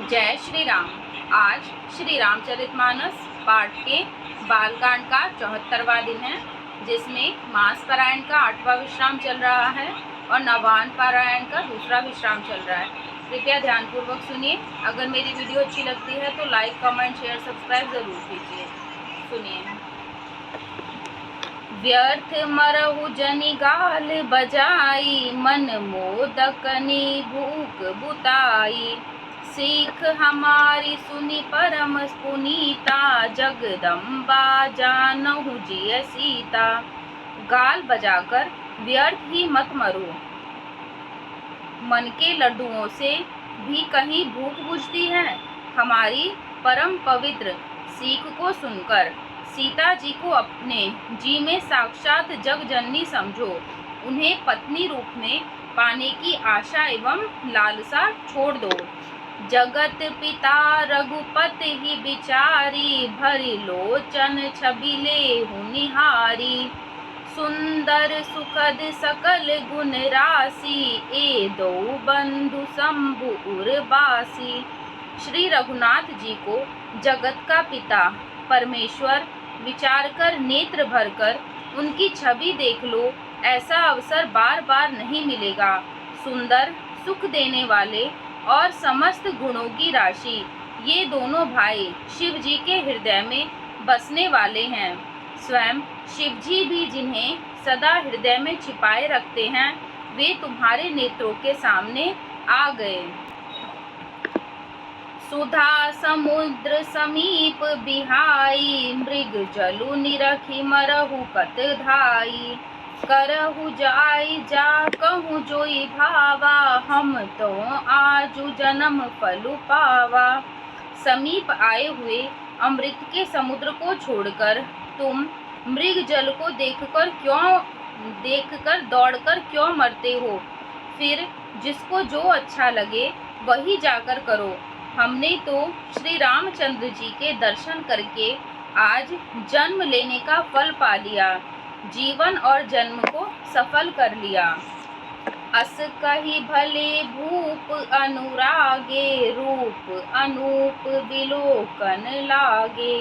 जय श्री राम। आज श्री रामचरितमानस पाठ के बालकांड का 74वां दिन है, जिसमें मास पारायण का 8वां विश्राम चल रहा है और नवान पारायण का दूसरा विश्राम चल रहा है। कृपया ध्यानपूर्वक सुनिए। अगर मेरी वीडियो अच्छी लगती है तो लाइक, कमेंट, शेयर, सब्सक्राइब जरूर कीजिए। सुनिए। व्यर्थ मरहु जनि गाल बजाई, मन मोदकनि भूख बुताई। सीख हमारी सुनी परम पुनीता, जगदम्बा जानहु जिय सीता। गाल बजाकर व्यर्थ ही मत मरो, मन के लड्डुओं से भी कहीं भूख बुझती है। हमारी परम पवित्र सीख को सुनकर सीता जी को अपने जी में साक्षात जगजननी समझो। उन्हें पत्नी रूप में पाने की आशा एवं लालसा छोड़ दो। जगत पिता रघुपति ही बिचारी, भरी लोचन छबिले निहारी। सुंदर सुखद सकल गुण राशि, ए दो बंधु शंभु उर्वासी। श्री रघुनाथ जी को जगत का पिता परमेश्वर विचार कर नेत्र भरकर उनकी छवि देख लो। ऐसा अवसर बार बार नहीं मिलेगा। सुंदर, सुख देने वाले और समस्त गुणों की राशि, ये दोनों भाई शिव जी के हृदय में बसने वाले हैं। स्वयं शिव जी भी जिन्हें सदा हृदय में छिपाए रखते हैं, वे तुम्हारे नेत्रों के सामने आ गए। सुधा समुद्र समीप बिहाई, मृग जलु निरखी मरहु कत धाई। करहु जाई जा कहूँ जोई भावा, हम तो आजु जन्म फलु पावा। समीप आए हुए अमृत के समुद्र को छोड़कर तुम मृग जल को देखकर दौड़कर क्यों मरते हो? फिर जिसको जो अच्छा लगे वही जाकर करो। हमने तो श्री रामचंद्र जी के दर्शन करके आज जन्म लेने का फल पा लिया, जीवन और जन्म को सफल कर लिया। अस कही भले भूप अनुरागे, रूप अनूप विलोकन लागे।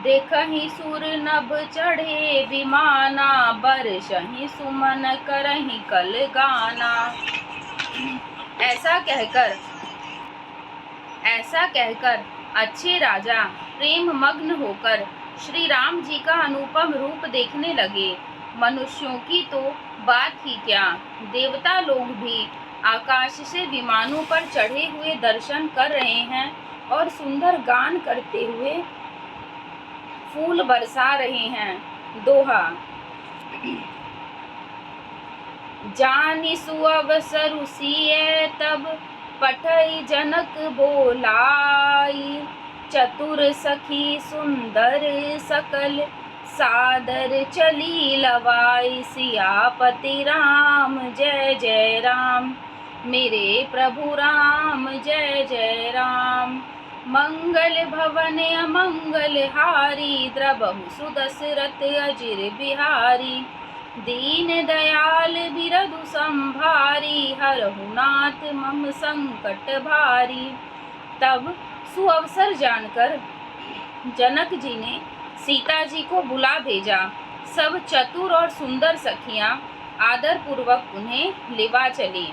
देखहि सुर नभ चढ़े विमाना, बरसहि सुमन करहि कल गाना। ऐसा कहकर अच्छे राजा प्रेम मग्न होकर श्री राम जी का अनुपम रूप देखने लगे। मनुष्यों की तो बात ही क्या, देवता लोग भी आकाश से विमानों पर चढ़े हुए दर्शन कर रहे हैं और सुंदर गान करते हुए फूल बरसा रहे हैं। दोहा। जानि सुअवसरु सिय तब, पठई जनक बोलाई। चतुर सखी सुंदर सकल, सादर चली लवाई। सियापति राम जय जय राम, मेरे प्रभु राम जय जय राम। मंगल भवन अमंगल हारी, द्रबहु सुदशरथ अजिर बिहारी। दीन दयाल बिरधु संभारी, हरहु नाथ मम संकट भारी। तब सुअवसर जानकर जनक जी ने सीता जी को बुला भेजा। सब चतुर और सुंदर सखियां आदर पूर्वक उन्हें लिवा चली।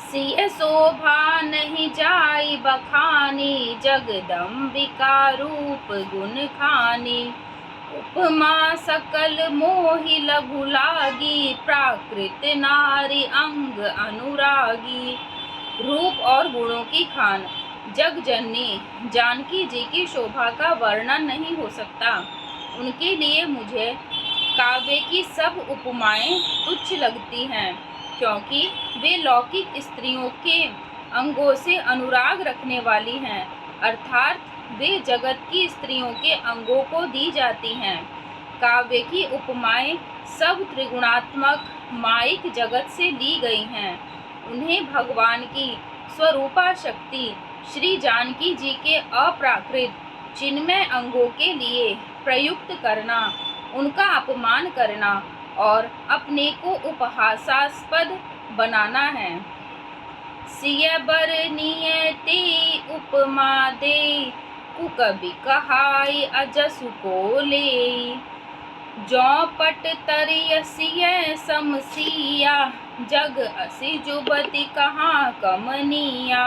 सिय शोभा नहीं जाई बखानी, जगदम्बिका रूप गुण खानी। उपमा सकल मोहि लघु लागी, प्राकृत नारी अंग अनुरागी। रूप और गुणों की खान जगजननी जानकी जी की शोभा का वर्णन नहीं हो सकता। उनके लिए मुझे काव्य की सब उपमाएं तुच्छ लगती हैं, क्योंकि वे लौकिक स्त्रियों के अंगों से अनुराग रखने वाली हैं, अर्थात वे जगत की स्त्रियों के अंगों को दी जाती हैं। काव्य की उपमाएं सब त्रिगुणात्मक माइक जगत से ली गई हैं। उन्हें भगवान की स्वरूपा शक्ति श्री जानकी जी के अप्राकृत चिन्मय अंगों के लिए प्रयुक्त करना, उनका अपमान करना और अपने को उपहासास्पद बनाना है। सिय बरनीय ते उपमा दे, कुकवि कहाई अजसु को ले। जौ पट तरयसिय समसिया, जग असि जुबति कहाँ कमनिया।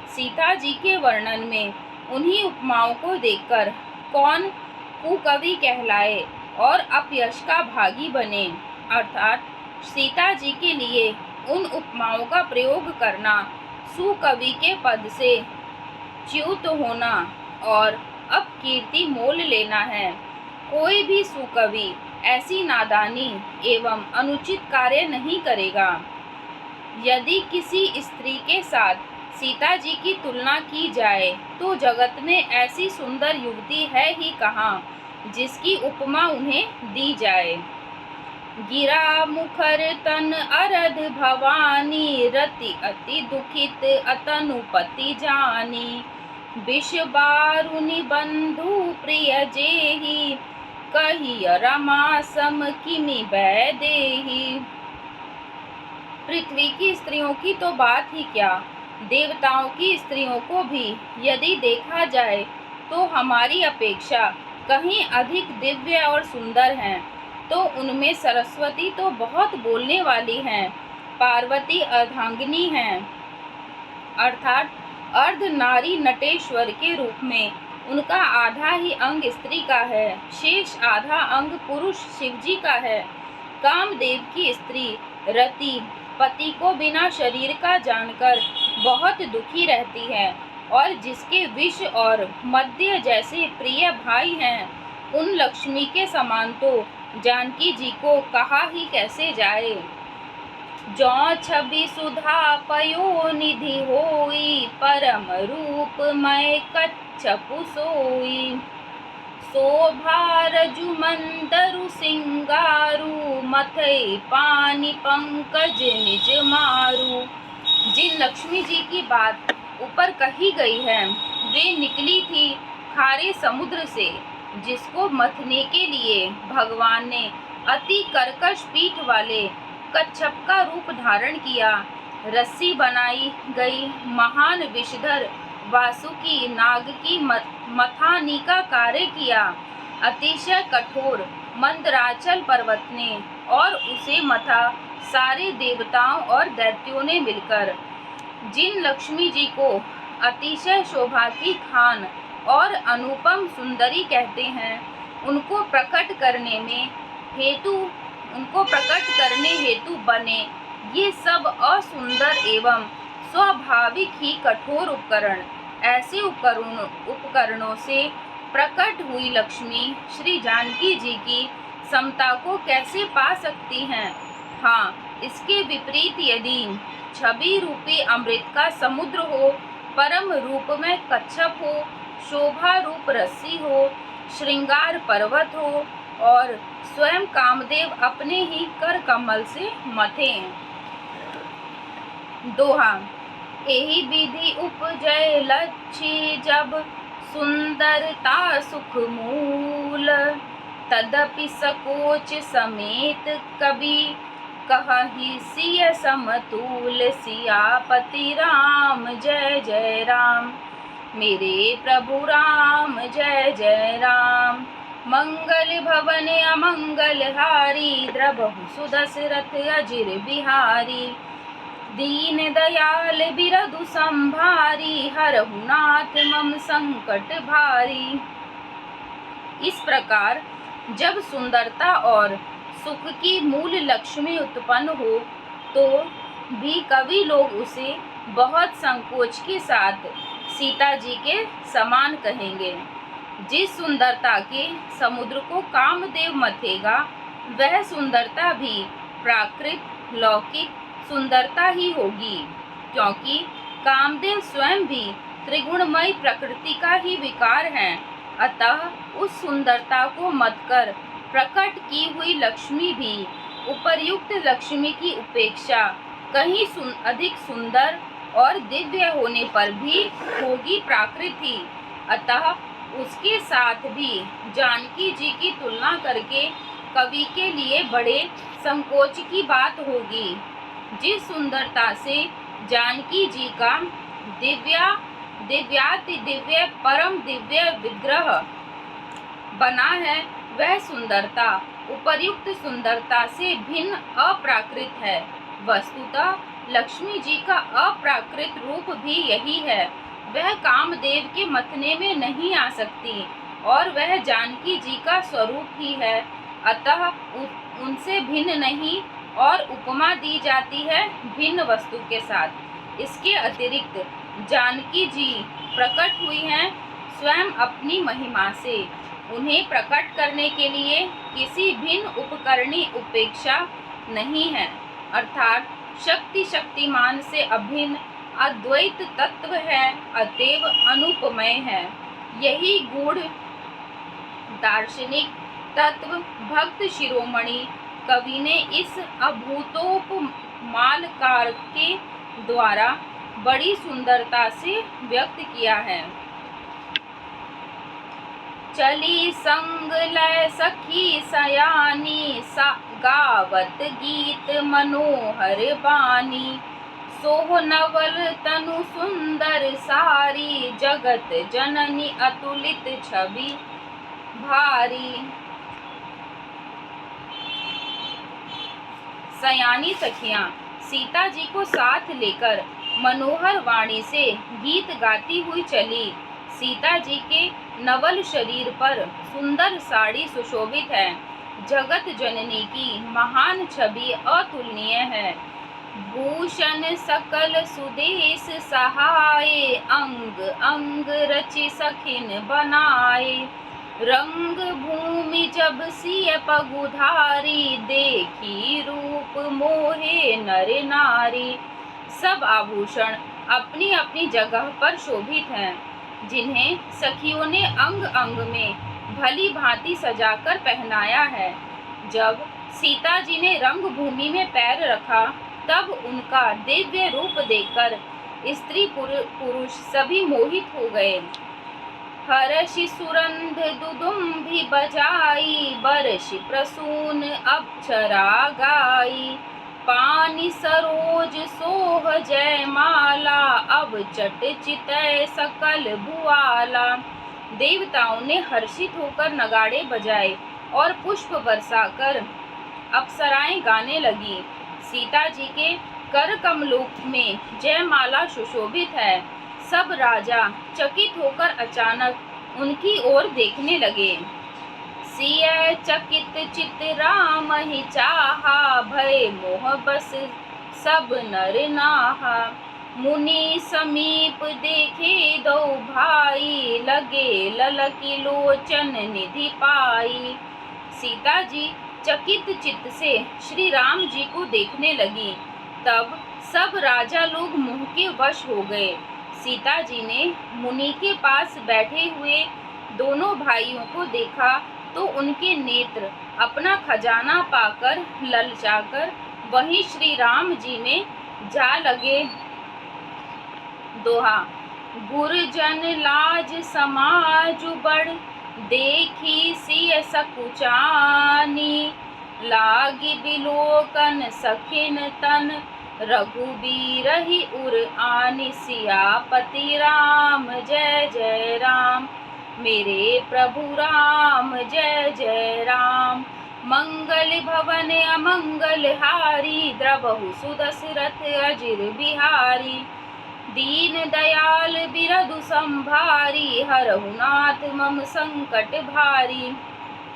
सीता जी के वर्णन में उन्हीं उपमाओं को देखकर कौन कुकवि कहलाए और अपयश का भागी बने, अर्थात सीता जी के लिए उन उपमाओं का प्रयोग करना सुकवि के पद से च्युत होना और अपकीर्ति मोल लेना है। कोई भी सुकवि ऐसी नादानी एवं अनुचित कार्य नहीं करेगा। यदि किसी स्त्री के साथ सीता जी की तुलना की जाए तो जगत में ऐसी सुंदर युवती है ही कहाँ जिसकी उपमा उन्हें दी जाए। गिरा मुखर तन अरध भवानी, रति अति दुखित अतनुपति जानी। विष बारुनि बंधु प्रिय जेहि, कहिय रमा सम किमि वैदेही। पृथ्वी की स्त्रियों की तो बात ही क्या, देवताओं की स्त्रियों को भी यदि देखा जाए तो हमारी अपेक्षा कहीं अधिक दिव्य और सुंदर हैं। तो उनमें सरस्वती तो बहुत बोलने वाली हैं, पार्वती अर्धांगिनी हैं, अर्थात अर्ध नारी नटेश्वर के रूप में उनका आधा ही अंग स्त्री का है, शेष आधा अंग पुरुष शिवजी का है। कामदेव की स्त्री रति पति को बिना शरीर का जानकर बहुत दुखी रहती है और जिसके विष और मद्य जैसे प्रिय भाई हैं, उन लक्ष्मी के समान तो जानकी जी को कहा ही कैसे जाए। जौ छवि सुधा पयोनिधि होई, परम रूप मय कच्छपु सोई। शोभा रजु मंदरु सिंगारू, मथई पानी पंकज निज मारू। जिन लक्ष्मी जी की बात ऊपर कही गई है वे निकली थी खारे समुद्र से, जिसको मथने के लिए भगवान ने अति कर्कश पीठ वाले कच्छप का रूप धारण किया। रस्सी बनाई गई महान विषधर वासुकी नाग की मथानी का कार्य किया। अतिशय कठोर मंदराचल पर्वत ने और उसे मथा सारे देवताओं और दैत्यों ने मिलकर। जिन लक्ष्मी जी को अतिशय शोभा की खान और अनुपम सुंदरी कहते हैं, उनको प्रकट करने हेतु बने ये सब असुंदर एवं स्वाभाविक ही कठोर उपकरण। ऐसे उपकरणों से प्रकट हुई लक्ष्मी श्री जानकी जी की समता को कैसे पा सकती हैं। हाँ, इसके विपरीत यदि छवि रूपी अमृत का समुद्र हो, परम रूप में कच्छप हो, शोभा रूप रस्सी हो, श्रृंगार पर्वत हो और स्वयं कामदेव अपने ही कर कमल से मथें। दोहा। एहि विधि उपजय लक्ष्य, जब सुंदरता सुख मूल। तदपि सकोच समेत कवि, कहहि सिय समतूल। सियापति राम जय जय राम, मेरे प्रभु राम जय जय राम। मंगल भवन अमंगल हारी, द्रबहु सुदशरथ अजिर बिहारी। दीन दयाल बिरधु संभारी, हरहु नाथ मम संकट भारी। इस प्रकार जब सुंदरता और सुख की मूल लक्ष्मी उत्पन्न हो तो भी कवि लोग उसे बहुत संकोच के साथ सीता जी के समान कहेंगे। जिस सुंदरता के समुद्र को कामदेव मथेगा, वह सुंदरता भी प्राकृत लौकिक सुंदरता ही होगी, क्योंकि कामदेव स्वयं भी त्रिगुणमय प्रकृति का ही विकार है। अतः उस सुंदरता को मथकर प्रकट की हुई लक्ष्मी भी उपर्युक्त लक्ष्मी की उपेक्षा कहीं अधिक सुंदर और दिव्य होने पर भी होगी प्राकृत ही। अतः उसके साथ भी जानकी जी की तुलना करके कवि के लिए बड़े संकोच की बात होगी। जिस सुंदरता से जानकी जी का दिव्याति दिव्य परम दिव्य विग्रह बना है, वह सुंदरता उपर्युक्त सुंदरता से भिन्न अप्राकृत है। वस्तुतः लक्ष्मी जी का अप्राकृत रूप भी यही है। वह कामदेव के मथने में नहीं आ सकती और वह जानकी जी का स्वरूप ही है, अतः उनसे भिन्न नहीं और उपमा दी जाती है भिन्न वस्तु के साथ। इसके अतिरिक्त जानकी जी प्रकट हुई हैं स्वयं अपनी महिमा से। उन्हें प्रकट करने के लिए किसी भिन्न उपकरणी उपेक्षा नहीं है, अर्थात शक्ति शक्तिमान से अभिन्न अद्वैत तत्व है, अतएव अनुपमेय है। यही गूढ़ दार्शनिक तत्व भक्त शिरोमणि कवि ने इस अभूतोपमालकार के द्वारा बड़ी सुंदरता से व्यक्त किया है। चली संग लय सखी सयानी गावत गीत मनोहर बानी, सोह नवल तनु सुंदर सारी, जगत जननी अतुलित छवि भारी। सयानी सखियां सीता जी को साथ लेकर मनोहर वाणी से गीत गाती हुई चली। सीता जी के नवल शरीर पर सुंदर साड़ी सुशोभित है। जगत जननी की महान छवि अतुलनीय है। भूषण सकल सुदेश सहाय, अंग अंग रचि सखिन बनाए, रंग भूमि जब सिय पगुधारी, देखी रूप मोहे नर नारी। सब आभूषण अपनी अपनी जगह पर शोभित हैं, जिन्हें सखियों ने अंग अंग में भली भांति सजाकर पहनाया है। जब सीता जी ने रंग भूमि में पैर रखा, तब उनका दिव्य रूप देखकर स्त्री पुरुष सभी मोहित हो गए। हर्षि सुरंध दुदुम्भी बजाई, बरषि प्रसून अप्सरा गाई, पानी सरोज सोह जयमाला, अब चट चितय सकल भुआला। देवताओं ने हर्षित होकर नगाड़े बजाए और पुष्प बरसाकर अप्सराएं गाने लगी। सीता जी के कर कमलों में जयमाला सुशोभित है। सब राजा चकित होकर अचानक उनकी ओर देखने लगे। सिय चकित चित राम ही चाहा, भय मोह बस सब नर नाहा। मुनि समीप देखे दो भाई, लगे ललकी लोचन निधि पाई। सीता जी चकित चित्त से श्री राम जी को देखने लगी। तब सब राजा लोग मोह के वश हो गए। सीता जी ने मुनि के पास बैठे हुए दोनों भाइयों को देखा तो उनके नेत्र अपना खजाना पाकर ललचाकर वहीं श्री राम जी में जा लगे। दोहा। गुरजन लाज समाज बड़, देखी सिय सकुचानी, लागी बिलोकन सखिन तन, रघुबीर ही उर आनी। सियापति राम जय जय राम, मेरे प्रभु राम जय जय राम। मंगल भवन अमंगल हारी, द्रवहु सुदशरथ अजिर बिहारी। दीन दयाल बिरधु संभारी, हरहु नाथ मम संकट भारी।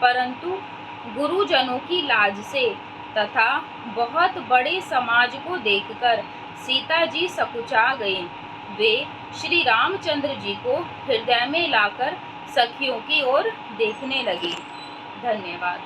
परंतु गुरुजनों की लाज से तथा बहुत बड़े समाज को देखकर सीता जी सकुचा गई। वे श्री रामचंद्र जी को हृदय में लाकर सखियों की ओर देखने लगी। धन्यवाद।